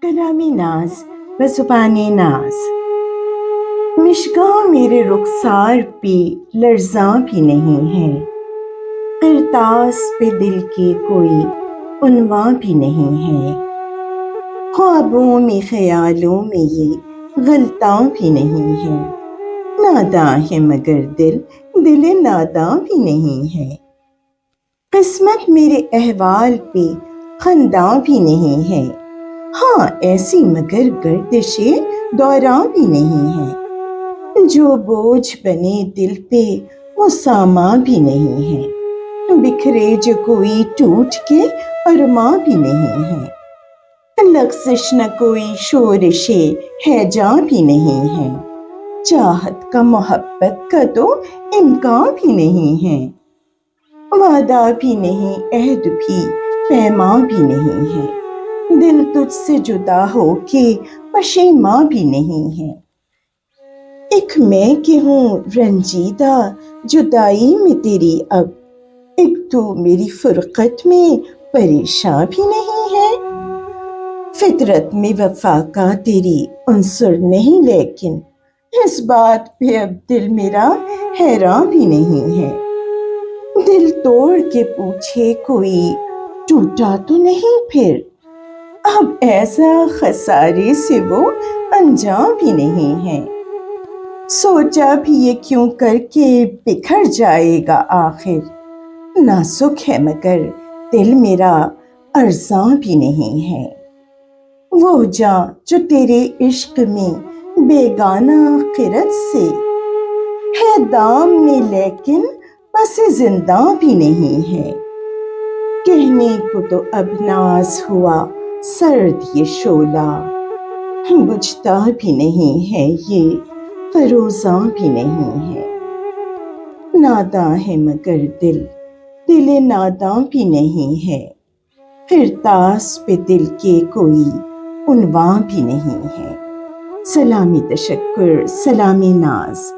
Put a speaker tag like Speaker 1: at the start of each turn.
Speaker 1: کلام ناز بزبان ناز، مشگاں میرے رخسار پہ لرزاں بھی نہیں ہے، کرتاس پہ دل کے کوئی عنواں بھی نہیں ہے، خوابوں میں خیالوں میں یہ غلطاں بھی نہیں ہے، ناداں ہے مگر دل ناداں بھی نہیں ہے، قسمت میرے احوال پہ خنداں بھی نہیں ہے، ہاں ایسی مگر گردش دوراں بھی نہیں ہے، جو بوجھ بنے دل پہ وہ ساماں بھی نہیں ہے، بکھرے جو کوئی ٹوٹ کے ارماں بھی نہیں ہے، لغزش نہ کوئی شورش ہیجاں بھی نہیں ہے، چاہت کا محبت کا تو امکان بھی نہیں ہے، وعدہ بھی نہیں عہد بھی پیماں بھی نہیں ہے، دل تجھ سے جدا ہو کے پشیماں بھی نہیں ہے، ایک میں کہ ہوں رنجیدہ جدائی میں تیری اب، ایک تو میری فرقت میں پریشاں بھی نہیں ہے، فطرت میں وفا کا تیری عنصر نہیں، لیکن اس بات پہ اب دل میرا حیراں بھی نہیں ہے، دل توڑ کے پوچھے کوئی ٹوٹا تو نہیں پھر، اب ایسا خسارے سے وہ انجام بھی نہیں ہے، سوچا بھی یہ کیوں کر کے بکھر جائے گا آخر، ناسک ہے مگر دل میرا ارزاں بھی نہیں ہے، وہ جاں جو تیرے عشق میں بیگانہ خرد سے ہے دام میں لیکن بس زنداں بھی نہیں ہے، کہنے کو تو اب ناز ہوا سرد یہ شعلہ، بجھتا بھی نہیں ہے یہ فروزاں بھی نہیں ہے، ناداں ہے مگر دل ناداں بھی نہیں ہے، کرتاس پہ دل کے کوئی عنواں بھی نہیں ہے، سلامی تشکر، سلامی ناز